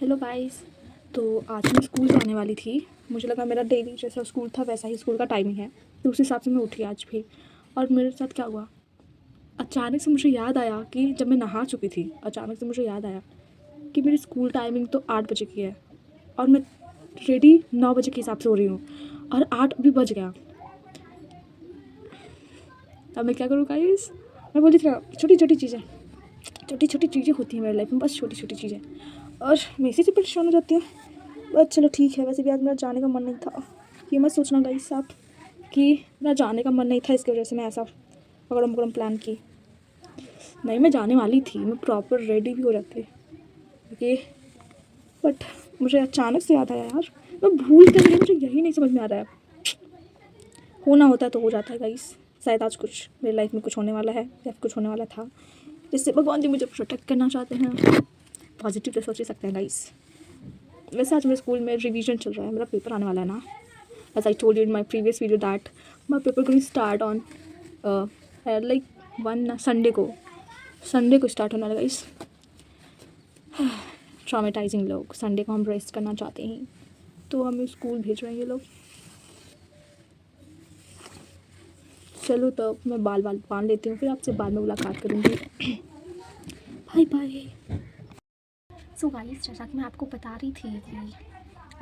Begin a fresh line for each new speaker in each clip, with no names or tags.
Hello guys. तो आज मैं स्कूल जाने वाली थी। मुझे लगा मेरा डेली जैसा स्कूल था वैसा ही स्कूल का टाइमिंग है, तो उस हिसाब से मैं उठी आज भी। और मेरे साथ क्या हुआ, अचानक से मुझे याद आया कि जब मैं नहा चुकी थी, अचानक से मुझे याद आया कि मेरी स्कूल टाइमिंग तो 8 बजे की है और मैं रेडी 9 बजे के हिसाब से हो रही हूँ और 8 भी बज गया। अब मैं क्या करूँ गाइस? मैं बोली थी छोटी छोटी चीज़ें होती हैं मेरी लाइफ में, बस छोटी छोटी चीज़ें, और मैं इसी से परेशान हो जाती हूँ। बस चलो ठीक है। वैसे भी आज मेरा जाने का मन नहीं था, ये मत सोचना गाइस आप कि मेरा जाने का मन नहीं था इसकी वजह से मैं ऐसा पकड़म पकड़म प्लान की। नहीं, मैं जाने वाली थी, मैं प्रॉपर रेडी भी हो जाती ओके, बट मुझे अचानक से याद आया यार, मैं भूल कर गई। मुझे यही नहीं समझ में आ रहा है। होना होता है तो हो जाता है गाइस। शायद आज कुछ मेरी लाइफ में कुछ होने वाला है या कुछ होने वाला था जिससे भगवान जी मुझे प्रोटेक्ट करना चाहते हैं। पॉजिटिव तो सोच ही सकते हैं गाइस। वैसे आज मेरे स्कूल में रिवीजन चल रहा है, मेरा पेपर आने वाला है ना। As I told you in my previous video that my paper going to start on like one Sunday को स्टार्ट होने वाला गाइस। ट्रॉमेटाइजिंग लोग, संडे को हम रेस्ट करना चाहते हैं तो हमें स्कूल भेज रहे हैं ये लोग। चलो तो मैं बाल बांध लेती हूँ, फिर आपसे बाद में मुलाकात करूँगी। Bye bye. सो गाइस, जैसा कि मैं आपको बता रही थी कि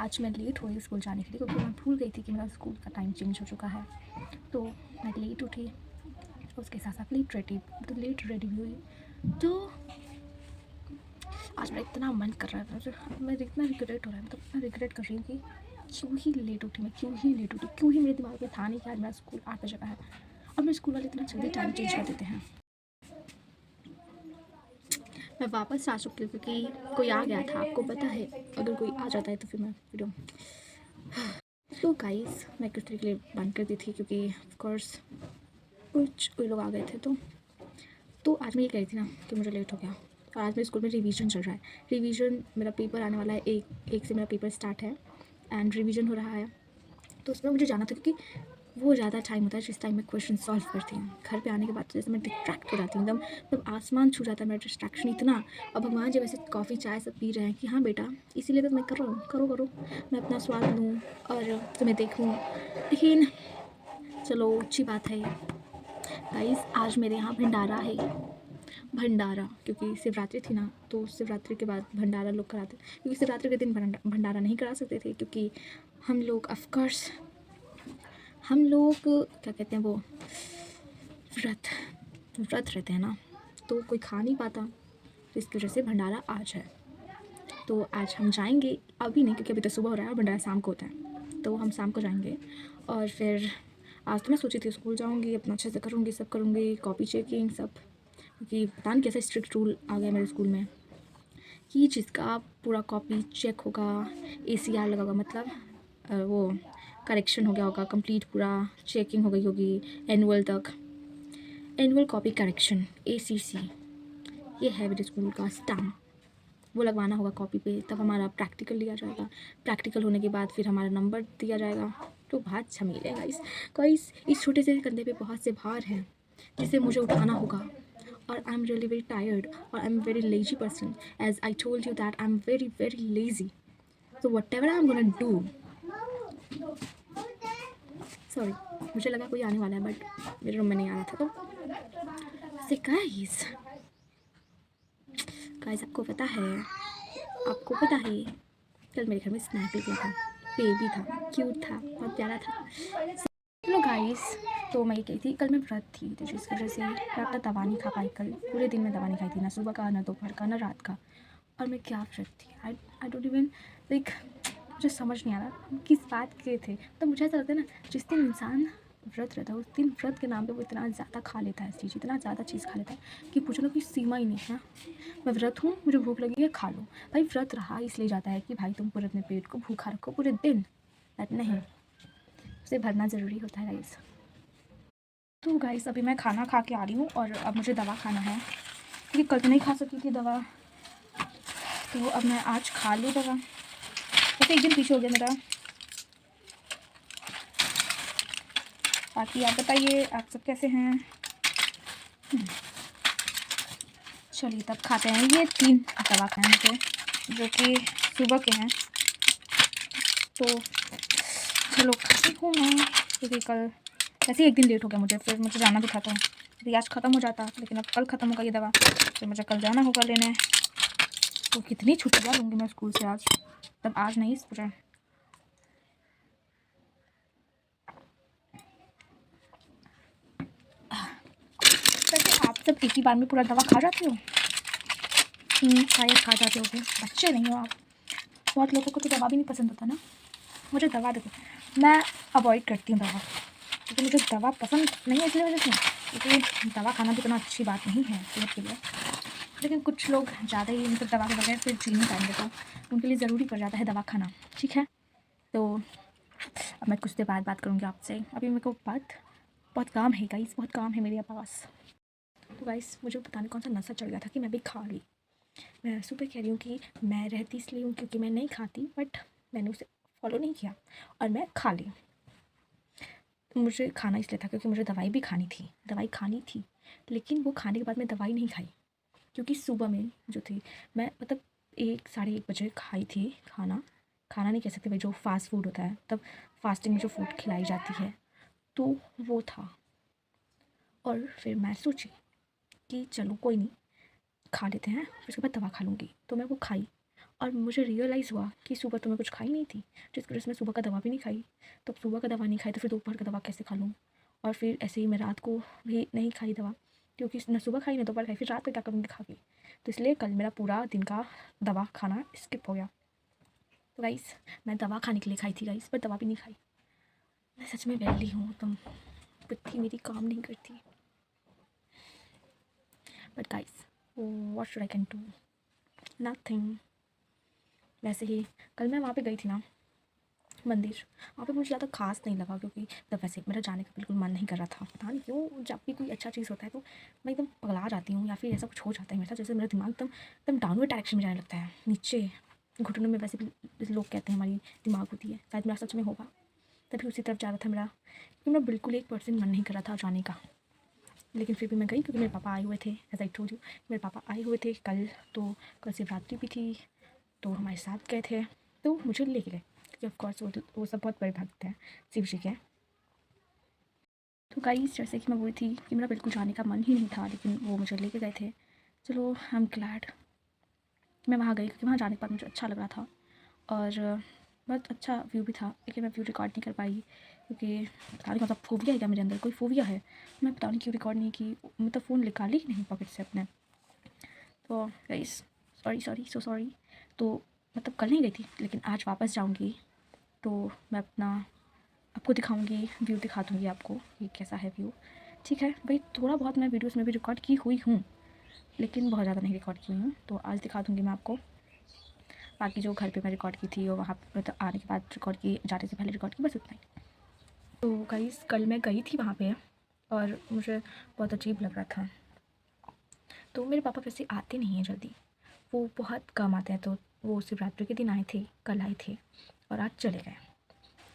आज मैं लेट हो गई स्कूल जाने के लिए क्योंकि मैं भूल गई थी कि मेरा स्कूल का टाइम चेंज हो चुका है। तो मैं लेट उठी, उसके साथ साथ लेट रेडी भी हुई। तो आज मेरा इतना मन कर रहा है, मैं इतना रिग्रेट हो रहा है, मतलब मैं रिग्रेट कर रही हूँ कि क्यों ही लेट उठी, क्यों ही मेरे दिमाग में था नहीं कि आज मेरा स्कूल 8 बजे का है और मेरे स्कूल वाले इतना जल्दी टाइम चेंज कर देते हैं। मैं वापस आ चुकी हूँ क्योंकि कोई आ गया था, आपको पता है अगर कोई आ जाता है तो फिर मैं वीडियो तो गाइस मैं कुछ तरीके लिए बंद कर दी थी क्योंकि ऑफकोर्स कोई लोग आ गए थे। तो आज मैं ये कह रही थी ना कि मुझे लेट हो गया और आज मेरे स्कूल में रिवीजन चल रहा है। रिवीजन, मेरा पेपर आने वाला है, एक से मेरा पेपर स्टार्ट है एंड रिवीजन हो रहा है। तो उसमें मुझे जाना था क्योंकि वो ज़्यादा टाइम होता है जिस टाइम मैं क्वेश्चन सॉल्व करती हूँ। घर पे आने के बाद तो जैसे मैं डिस्ट्रैक्ट हो जाती हूँ, एकदम मतलब आसमान छू जाता है मेरा डिस्ट्रैक्शन इतना। और भगवान जब ऐसे कॉफ़ी चाय सब पी रहे हैं कि हाँ बेटा इसीलिए तो मैं कर रहा हूँ, करो मैं अपना स्वाद लूँ और तुम्हें देखूँ। लेकिन चलो अच्छी बात है गाइस, आज मेरे यहाँ भंडारा क्योंकि शिवरात्रि थी ना, तो शिवरात्रि के बाद भंडारा लोग कराते, क्योंकि शिवरात्रि के दिन भंडारा नहीं करा सकते थे क्योंकि हम लोग ऑफकोर्स क्या कहते हैं वो व्रत रहते हैं ना, तो कोई खा नहीं पाता, तो इसकी वजह से भंडारा आज है। तो आज हम जाएंगे, अभी नहीं क्योंकि अभी तो सुबह हो रहा है और भंडारा शाम को होता है, तो हम शाम को जाएंगे। और फिर आज तो मैं सोची थी स्कूल जाऊंगी, अपना अच्छे से करूँगी कॉपी चेकिंग सब, क्योंकि पता नहीं कैसे स्ट्रिक्ट रूल आ गया मेरे स्कूल में कि जिसका पूरा कॉपी चेक होगा, ACR लगा होगा, मतलब वो करेक्शन हो गया होगा, कंप्लीट पूरा चेकिंग हो गई होगी एनुअल कॉपी करेक्शन ACC, ये है मेरे स्कूल का स्टैम्प, वो लगवाना होगा कॉपी पे, तब हमारा प्रैक्टिकल लिया जाएगा। प्रैक्टिकल होने के बाद फिर हमारा नंबर दिया जाएगा। तो बहुत झमेले है गाइस, इस छोटे से कंधे पे बहुत से भार हैं जिसे मुझे उठाना होगा। और I am really very tired और I am very lazy person, as I told you that I am very lazy. So whatever I am gonna do, sorry मुझे लगा कोई आने वाला है बट मेरे रूम में नहीं आ रहा था। तो से गाइस आपको पता है कल मेरे घर में स्नैक निकला था, बेबी था, क्यूट था, बहुत प्यारा था। हेलो गाइस, तो मैं ये कही थी कल मैं व्रत थी, तो जिसकी वजह से मैं अपना दवा नहीं खा पाई। कल पूरे दिन में दवा नहीं खाई थी, ना सुबह का, ना दोपहर का, ना रात का। और मैं क्या व्रत थी, आई डोंट इवन लाइक, मुझे समझ नहीं आ रहा किस बात के थे। तो मुझे ऐसा लगता है ना, जिस दिन इंसान व्रत रहता है उस दिन व्रत के नाम पे वो इतना ज़्यादा खा लेता है चीज़, इतना ज़्यादा चीज़ खा लेता है कि पूछो ना कोई सीमा ही नहीं है। मैं व्रत हूँ, मुझे भूख लगी है, खा लो भाई। व्रत रहा इसलिए जाता है कि भाई तुम पूरे अपने पेट को भूखा रखो पूरे दिन, बट नहीं, उसे भरना ज़रूरी होता है गाइस। तो गाइस अभी मैं खाना खा के आ रही हूँ और अब मुझे दवा खाना है क्योंकि कल तो नहीं खा सकी थी दवा, तो अब मैं आज खा लूँ दवा। वैसे एक दिन पीछे हो गया मेरा। बाकी आप बताइए आप सब कैसे हैं? चलिए तब खाते हैं। ये 3 दवा खाएँ मुझे, जो कि सुबह के हैं, तो चलो खाती हूँ मैं, क्योंकि कल ऐसे ही एक दिन लेट हो गया मुझे, फिर मुझे जाना भी था। तो यदि आज ख़त्म हो जाता, लेकिन अब कल ख़त्म होगा ये दवा, फिर मुझे कल जाना होगा लेने। तो कितनी छुट्टियाँ लूँगी मैं स्कूल से आज, तब आज नहीं मुझे। वैसे आप सब एक ही बार में पूरा दवा खा जाते हो? शायद खा जाते होगे, बच्चे नहीं हो आप। बहुत लोगों को तो दवा भी नहीं पसंद होता ना। मुझे दवा देखो, मैं अवॉइड करती हूँ दवा, क्योंकि मुझे दवा पसंद नहीं है इसलिए वजह से, क्योंकि दवा खाना भी इतना अच्छी बात नहीं है सेहत के लिए। लेकिन कुछ लोग ज़्यादा ही मतलब दवा के बगैर फिर जी नहीं पाएंगे, तो उनके लिए ज़रूरी पड़ जाता है दवा खाना। ठीक है, तो अब मैं कुछ देर बाद बात करूँगी आपसे। अभी मेरे को बहुत काम है गाइस, बहुत काम है मेरे पास। तो गाइस मुझे पता नहीं कौन सा नशा चढ़ गया था कि मैं भी खा ली। मैं सुबह कह रही हूँ कि मैं रहती इसलिए हूँ क्योंकि मैं नहीं खाती, बट मैंने उसे फॉलो नहीं किया और मैं खा ली। मुझे खाना इसलिए था क्योंकि मुझे दवाई भी दवाई खानी थी, लेकिन वो खाने के बाद मैं दवाई नहीं खाई, क्योंकि सुबह में जो थी मैं मतलब 1 साढ़े 1 बजे खाई थी खाना नहीं कह सकते भाई, जो फास्ट फूड होता है तब फास्टिंग में जो फूड खिलाई जाती है, तो वो था। और फिर मैं सोची कि चलो कोई नहीं, खा लेते हैं, फिर उसके बाद दवा खा लूँगी। तो मैं वो खाई और मुझे रियलाइज़ हुआ कि सुबह तो मैं कुछ खाई नहीं थी, जिसकी वजह से मैं सुबह का दवा भी नहीं खाई। तो सुबह का दवा नहीं खाई तो फिर दोपहर का दवा कैसे खा लूँ? और फिर ऐसे ही मैं रात को भी नहीं खाई दवा, क्योंकि न सुबह खाई न दोपहर खाई, फिर रात को क्या करूँगी खा के। तो इसलिए कल मेरा पूरा दिन का दवा खाना स्किप हो गया। तो गाइस मैं दवा खाने के लिए खाई थी गाइस, पर दवा भी नहीं खाई। मैं सच में वैली हूँ, तुम बुद्धि मेरी काम नहीं करती। But guys what should I can do, nothing. वैसे ही कल मैं वहाँ पे गई थी ना मंदिर, वहाँ पे मुझे ज़्यादा खास नहीं लगा, क्योंकि तब वैसे मेरा जाने का बिल्कुल मन नहीं कर रहा था। पता नहीं क्यों, जब भी कोई अच्छा चीज़ होता है तो मैं एकदम पगला जाती हूँ, या फिर ऐसा कुछ हो जाता है मेरे साथ, जैसे मेरा दिमाग एकदम एकदम डाउनवर्ड डायरेक्शन में जाने लगता है, नीचे घुटनों में। वैसे भी लोग कहते हैं हमारी दिमाग होती है, शायद मेरा सच में होगा, तभी उसी तरफ जा रहा था मेरा, क्योंकि मेरा बिल्कुल 1% मन नहीं कर रहा था जाने का। लेकिन फिर भी मैं गई, क्योंकि मेरे पापा आए हुए थे, एज आई टोल्ड यू मेरे पापा आए हुए थे कल। तो कल शिवरात्रि भी थी, तो हमारे साथ गए थे, तो मुझे लेके गए, क्योंकि ऑफकोर्स वो सब बहुत बड़े भक्त हैं शिव जी के। तो गाइस जैसे कि मैं बोली थी कि मेरा बिल्कुल जाने का मन ही नहीं था, लेकिन वो मुझे लेके गए थे। चलो आई एम ग्लैड मैं वहाँ गई, क्योंकि वहाँ जाने के बाद मुझे अच्छा लग रहा था और बहुत अच्छा व्यू भी था। लेकिन मैं व्यू रिकॉर्ड नहीं कर पाई, क्योंकि पता नहीं कौन सा फोबिया है क्या मेरे अंदर, कोई फोबिया है, मैं पता नहीं क्यों रिकॉर्ड नहीं की, मतलब फ़ोन निकाली ही नहीं पॉकेट से अपने। तो गाइस सॉरी। तो मतलब कल नहीं गई थी, लेकिन आज वापस जाऊँगी तो मैं अपना आपको दिखाऊंगी, व्यू दिखा दूँगी आपको कि कैसा है व्यू। ठीक है भाई, थोड़ा बहुत मैं वीडियोस में भी रिकॉर्ड की हुई हूँ, लेकिन बहुत ज़्यादा नहीं रिकॉर्ड की हुई हूँ, तो आज दिखा दूँगी मैं आपको। बाकी जो घर पे मैं रिकॉर्ड की थी और वहाँ मतलब आने के बाद रिकॉर्ड की, जाने से पहले रिकॉर्ड की, बस उतना ही। तो गाइस कल मैं गई थी वहाँ पे और मुझे बहुत अजीब लग रहा था। तो मेरे पापा वैसे आते नहीं हैं जल्दी, वो बहुत कम आते हैं। तो वो शिवरात्रि के दिन आए थे, कल आए थे और आज चले गए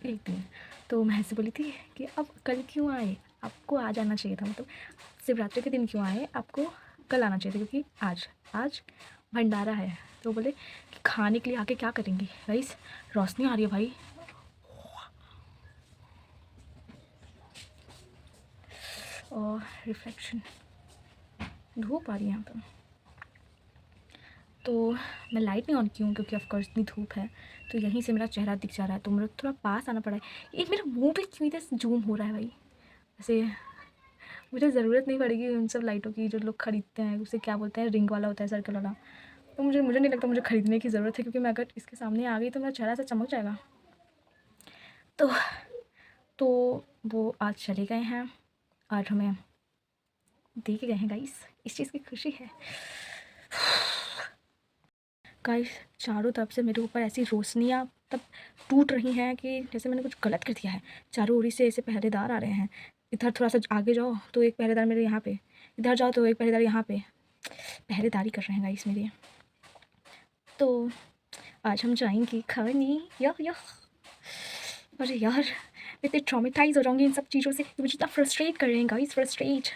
एक दिन। तो मैं ऐसे बोली थी कि अब कल क्यों आए, आपको आ जाना चाहिए था, मतलब शिवरात्रि के दिन क्यों आए, आपको कल आना चाहिए था, क्योंकि आज भंडारा है। तो बोले कि खाने के लिए आके क्या करेंगे। गाइस रोशनी आ रही है भाई, और रिफ्लेक्शन धूप आ रही है यहाँ पर। तो मैं लाइट नहीं ऑन की हूँ, क्योंकि ऑफकोर्स इतनी धूप है, तो यहीं से मेरा चेहरा दिख जा रहा है, तो मुझे थोड़ा पास आना पड़ा है। एक मेरा मुंह पे क्यों इधर जूम हो रहा है भाई, वैसे मुझे ज़रूरत नहीं पड़ेगी उन सब लाइटों की, जो लोग ख़रीदते हैं उसे क्या बोलते हैं, रिंग वाला होता है, सर्कल वाला। तो मुझे नहीं लगता मुझे ख़रीदने की ज़रूरत है, क्योंकि मैं अगर इसके सामने आ गई तो मेरा चेहरा से चमक जाएगा। तो वो आज चले गए हैं और हमें दे के गए हैं गाइस, इस चीज़ की खुशी है। गाइस चारों तरफ से मेरे ऊपर ऐसी रोशनियाँ तब टूट रही हैं कि जैसे मैंने कुछ गलत कर दिया है। चारों ओर से ऐसे पहरेदार आ रहे हैं, इधर थोड़ा सा आगे जाओ तो एक पहरेदार मेरे यहाँ पे, इधर जाओ तो एक पहरेदार यहाँ पे, पहरेदारी कर रहे हैं गाइस मेरे। तो आज हम जाएंगे खाने, या अरे यार मैं इतनी ट्रॉमेटाइज हो जाऊँगी इन सब चीज़ों से, मुझे इतना फ्रस्ट्रेट कर रहे हैं गाइस, फ्रस्ट्रेट।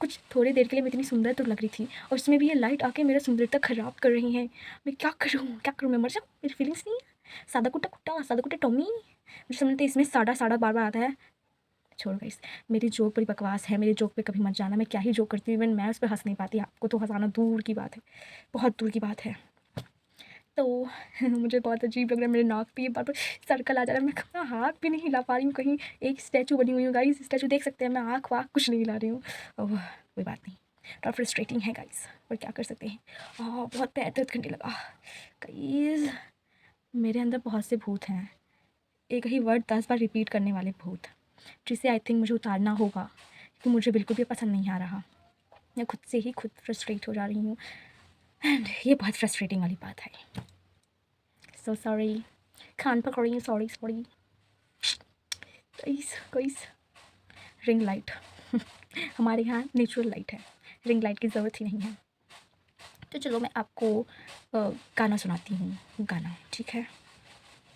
कुछ थोड़ी देर के लिए मैं इतनी सुंदर तो लग रही थी और उसमें भी ये लाइट आके मेरा सुंदरता ख़राब कर रही है। मैं क्या करूँ, मैं मर जाऊँ? मेरी फीलिंग्स नहीं है। सादा कुट्टा कुट्टा, सादा कुट्टा टॉमी, मुझे समझते इसमें साड़ा साड़ा बार बार आता है। छोड़ गाइस, मेरी जोक बड़ी बकवास है, मेरे जोक पे कभी मत जाना। मैं क्या ही जोक करती हूँ, इवन मैं उस पर हंस नहीं पाती। आपको तो हंसाना दूर की बात है, बहुत दूर की बात है। तो मुझे बहुत अजीब लग रहा है, मेरे नाक पे ये बार बार सर्कल आ जा रहा है। मैं अपना हाथ भी नहीं हिला पा रही हूँ, कहीं एक स्टैचू बनी हुई हूँ गाइस। स्टैचू देख सकते हैं, मैं आँख वाँख कुछ नहीं हिला रही हूँ। ओह कोई बात नहीं, थोड़ा फ्रस्ट्रेटिंग है गाइस, और क्या कर सकते हैं। बहुत पैर दर्द करने लगा गाइस। मेरे अंदर बहुत से भूत हैं, एक ही वर्ड 10 बार रिपीट करने वाले भूत, जिसे आई थिंक मुझे उतारना होगा, क्योंकि मुझे बिल्कुल भी पसंद नहीं आ रहा। मैं खुद से ही खुद फ्रस्ट्रेट हो जा रही हूँ, एंड ये बहुत फ्रस्ट्रेटिंग वाली बात है। सो सॉरी, कान पकड़ रही हूँ, सॉरी गाइस। रिंग लाइट हमारे यहाँ नेचुरल लाइट है, रिंग लाइट की ज़रूरत ही नहीं है। तो चलो मैं आपको गाना सुनाती हूँ, गाना, ठीक है।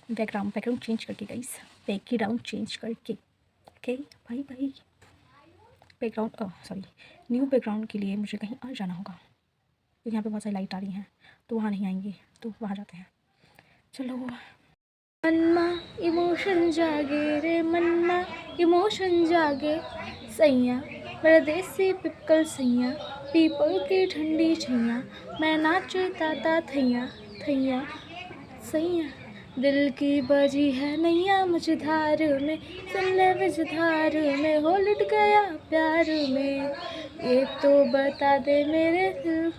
बैकग्राउंड चेंज करके गाइस, बैकग्राउंड चेंज करके, ओके भाई। बैकग्राउंड सॉरी, न्यू बैकग्राउंड के लिए मुझे कहीं और जाना होगा, क्योंकि यहाँ पे बहुत सारी लाइट आ रही हैं, तो वहाँ नहीं आएंगी, तो वहाँ जाते हैं। चलो। मनमा इमोशन जागे रे, मनमा इमोशन जागे सैया, मेरा देसी पिपकल सैया, पीपल की ठंडी छैया, मैं नाचता था थैया थैया सैया। दिल की बजी है नैया मझधार में, सुन ले मझधार में, हो लुट गया प्यार में, ये तो बता दे मेरे दिल,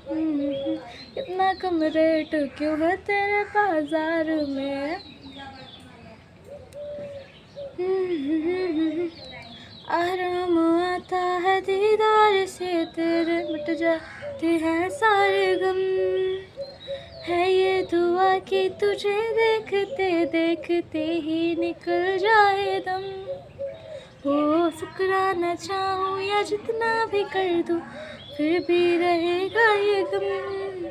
कितना कम रेट क्यों है तेरे बाजार में। आराम आता है दीदार से तेरे, मिट जाते हैं सारे गम, है ये दुआ कि तुझे देखते देखते ही निकल जाए दम। हो शुक्राना चाहूँ या जितना भी कर दूँ, फिर भी रहेगा ये गम,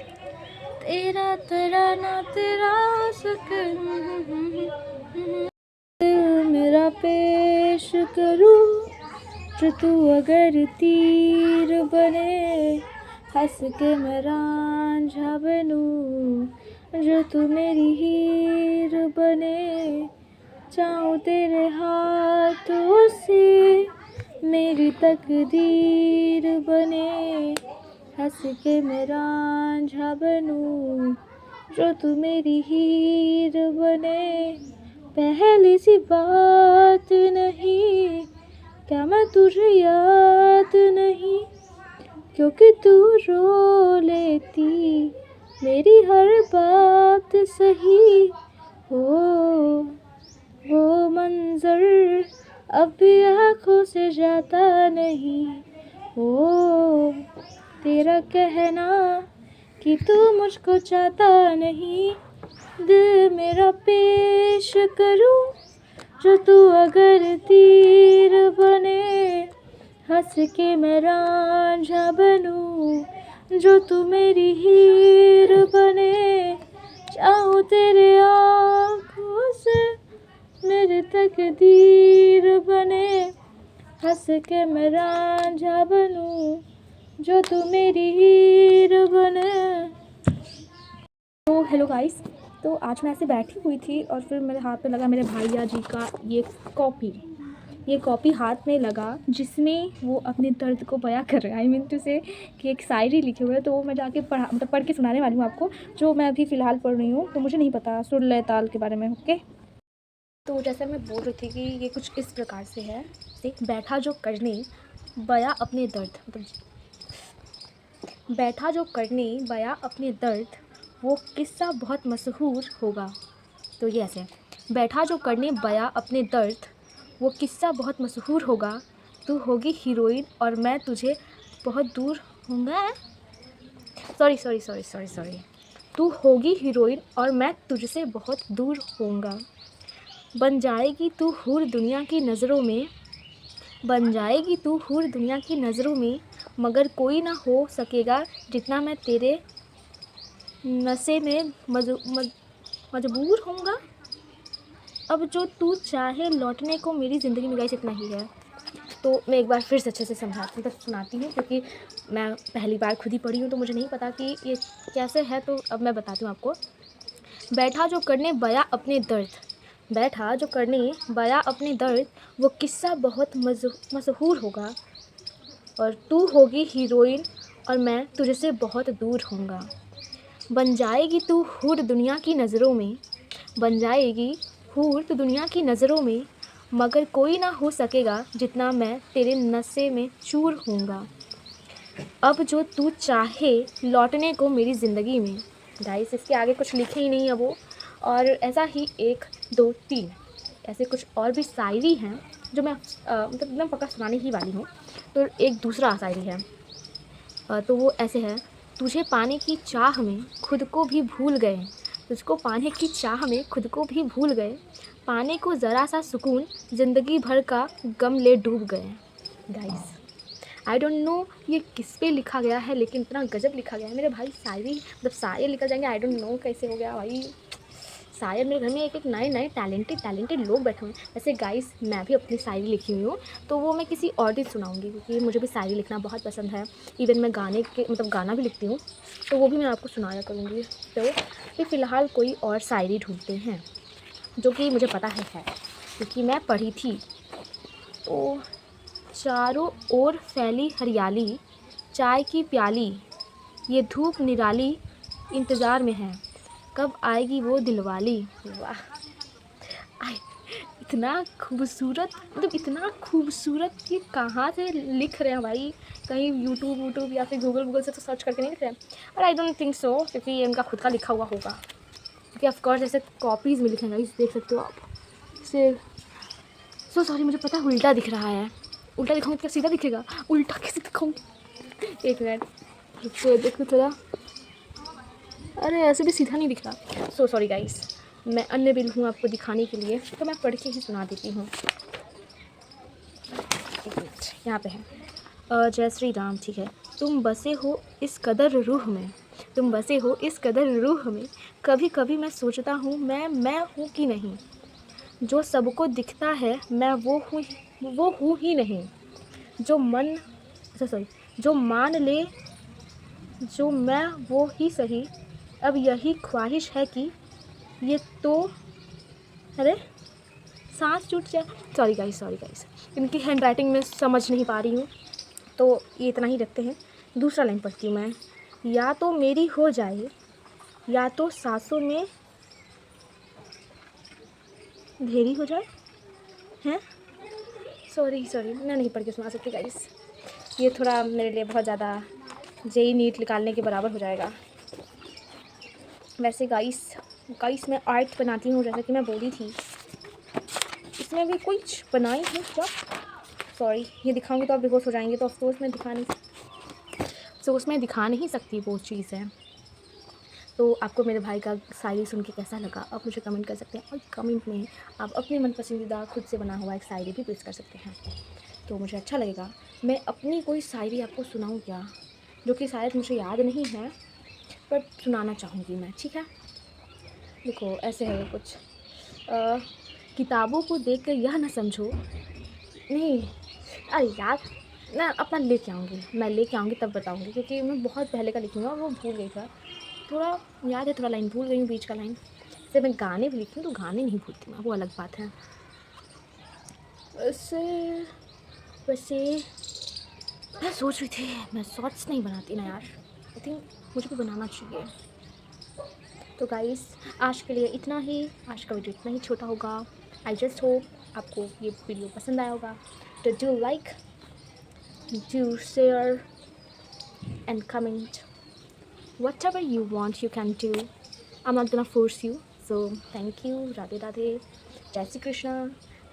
तेरा तराना तेरा सुकून मेरा पेश करूँ, जो तू अगर तीर बने, हंस के मैं रांझा बनूं, जो तू मेरी हीर बने, चाहूँ तेरे हाथों से मेरी तकदीर बने, हंस के मैं रांझा बनूं, जो तू मेरी हीर बने। पहली सी बात नहीं, क्या मैं तुझे याद नहीं, क्योंकि तू रो लेती मेरी हर बात सही हो। वो मंजर अब भी आँखों से जाता नहीं हो, तेरा कहना कि तू मुझको चाहता नहीं, दिल मेरा पेश करूं, जो तू अगर तीर बने, हंस के मैं रांझा बनूं, जो तू मेरी हीर बने, चाहूँ तेरे आँखों से मेरे तकदीर बने, हंस के मैं रांझा बनूं, जो तू मेरी हीर बने। तो हेलो गाइस, तो आज मैं ऐसे बैठी हुई थी और फिर मेरे हाथ पे लगा मेरे भैया जी का ये कॉपी हाथ में लगा, जिसमें वो अपने दर्द को बयां कर रहे हैं। आई मीन टू से कि एक शायरी लिखे हुए है, तो वो मैं जाके पढ़ के सुनाने वाली हूँ आपको, जो मैं अभी फ़िलहाल पढ़ रही हूँ। तो मुझे नहीं पता सुर लय ताल के बारे में, ओके। तो जैसे मैं बोल रही थी कि ये कुछ इस प्रकार से है, बैठा जो करने बयां अपने दर्द, बैठा जो करने बयां अपने दर्द, वो किस्सा बहुत मशहूर होगा। तो ये ऐसे, बैठा जो करने बयां अपने दर्द, वो किस्सा बहुत मशहूर होगा, तू होगी हीरोइन और मैं तुझे बहुत दूर होऊंगा, सॉरी, तू होगी हीरोइन और मैं तुझसे बहुत दूर होऊंगा, बन जाएगी तू हूर दुनिया की नज़रों में, बन जाएगी तू हूर दुनिया की नज़रों में, मगर कोई ना हो सकेगा जितना मैं तेरे नशे में मजबूर होऊंगा, अब जो तू चाहे लौटने को मेरी ज़िंदगी में। गाइस इतना ही है। तो मैं एक बार फिर से अच्छे से समझाती मतलब सुनाती हूँ, क्योंकि मैं पहली बार खुद ही पढ़ी हूँ तो मुझे नहीं पता कि ये कैसे है, तो अब मैं बताती हूँ आपको। बैठा जो करने बया अपने दर्द, बैठा जो करने बया अपने दर्द, वो किस्सा बहुत मशहूर होगा, और तू होगी हीरोइन और मैं तुझसे बहुत दूर होऊंगा। बन जाएगी तू हूर दुनिया की नज़रों में, बन जाएगी हूर तो दुनिया की नज़रों में, मगर कोई ना हो सकेगा जितना मैं तेरे नशे में चूर होऊंगा। अब जो तू चाहे लौटने को मेरी ज़िंदगी में। गाइस इसके आगे कुछ लिखे ही नहीं है वो, और ऐसा ही 1 2 3 ऐसे कुछ और भी शायरी हैं जो मैं मतलब एकदम पक्का सुनाने ही वाली हूँ। तो एक दूसरा शायरी है, तो वो ऐसे है। तुझे पाने की चाह में खुद को भी भूल गए, तुझको पाने की चाह में खुद को भी भूल गए, पाने को ज़रा सा सुकून ज़िंदगी भर का गम ले डूब गए। गाइस आई डोंट नो ये किस पे लिखा गया है, लेकिन इतना गजब लिखा गया है मेरे भाई। शायरी मतलब शायर निकल जाएंगे, आई डोंट नो कैसे हो गया भाई। शायर मेरे घर में एक नए नए टैलेंटेड लोग बैठे हुए हैं। वैसे गाइस मैं भी अपनी शायरी लिखी हुई हूँ, तो वो मैं किसी और दिन सुनाऊंगी, क्योंकि मुझे भी शायरी लिखना बहुत पसंद है। इवन मैं गाने के मतलब गाना भी लिखती हूँ, तो वो भी मैं आपको सुनाया करूँगी। तो फिर फ़िलहाल कोई और शायरी ढूंढते हैं जो कि मुझे पता है क्योंकि मैं पढ़ी थी। तो चारों ओर फैली हरियाली, चाय की प्याली, ये धूप निराली इंतज़ार में है, कब आएगी वो दिलवाली। वाह, इतना खूबसूरत मतलब इतना खूबसूरत ये कहाँ से लिख रहे हैं भाई। कहीं यूट्यूब या फिर गूगल से तो सर्च करके नहीं लिख रहे हैं, और आई डोंट थिंक सो, क्योंकि ये इनका खुद का लिखा हुआ होगा, क्योंकि ऑफकोर्स ऐसे कॉपीज़ में लिखेंगे, इस देख सकते हो आप इसे। सो सॉरी, मुझे पता है उल्टा दिख रहा है, उल्टा दिखाऊंगी तो क्या सीधा दिखेगा, उल्टा कैसे दिखाऊंगी। 1 मिनट तो देखो थोड़ा, अरे ऐसे भी सीधा नहीं दिख रहा। सो सॉरी गाइस, मैं अन्य बिल हूँ आपको दिखाने के लिए, तो मैं पढ़ के ही सुना देती हूँ। 1 मिनट, यहाँ पे है। जय श्री राम। ठीक है। तुम बसे हो इस कदर रूह में, तुम बसे हो इस कदर रूह में, कभी कभी मैं सोचता हूँ मैं हूँ कि नहीं, जो सबको दिखता है मैं वो हूँ ही नहीं, जो मन सॉरी जो मान ले जो मैं वो ही सही, अब यही ख्वाहिश है कि ये तो, अरे सांस छूट जाए। सॉरी गाइस, इनकी हैंड राइटिंग में समझ नहीं पा रही हूँ, तो ये इतना ही रखते हैं। दूसरा लाइन पढ़ती हूँ मैं। या तो मेरी हो जाए, या तो सांसों में देरी हो जाए, हैं। सॉरी मैं नहीं पढ़ के सुना सकती गाइस, ये थोड़ा मेरे लिए बहुत ज़्यादा जेई नीट निकालने के बराबर हो जाएगा। वैसे गाइस मैं आर्ट बनाती हूँ, जैसा कि मैं बोली थी। इसमें भी कुछ बनाई हूँ क्या, सॉरी ये दिखाऊंगी तो आप बेहोश हो जाएंगे, तो अफसोस मैं दिखा नहीं सकती वो चीज़ है। तो आपको मेरे भाई का शायरी सुन के कैसा लगा आप मुझे कमेंट कर सकते हैं, और कमेंट में आप अपनी मन पसंदीदा खुद से बना हुआ एक शायरी भी पेश कर सकते हैं, तो मुझे अच्छा लगेगा। मैं अपनी कोई शायरी आपको सुनाऊँ क्या, जो कि शायद मुझे याद नहीं है, पर सुनाना चाहूँगी मैं, ठीक है। देखो ऐसे है कुछ। किताबों को देख कर यह ना समझो, नहीं, अरे यार मैं अपना मैं लेके आऊँगी तब बताऊँगी, क्योंकि मैं बहुत पहले का लिखूँगा और वो भूल गई था, थोड़ा याद है, थोड़ा लाइन भूल गई हूँ बीच का लाइन। जैसे मैं गाने भी लिखती हूँ तो गाने नहीं भूलती मैं, वो अलग बात है। वैसे मैं सोच रही थी, मैं शॉर्ट्स नहीं बनाती ना यार, आई थिंक मुझे भी बनाना चाहिए। तो गाइस आज के लिए इतना ही, आज का वीडियो इतना ही छोटा होगा। आई जस्ट होप आपको ये वीडियो पसंद आया होगा। तो do like, do share and comment, whatever you want you can do. I'm not gonna force you. So thank you, Radhe Radhe, जय श्री कृष्णा,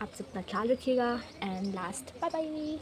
आप सबका ख्याल रखिएगा, एंड लास्ट बाय बाय।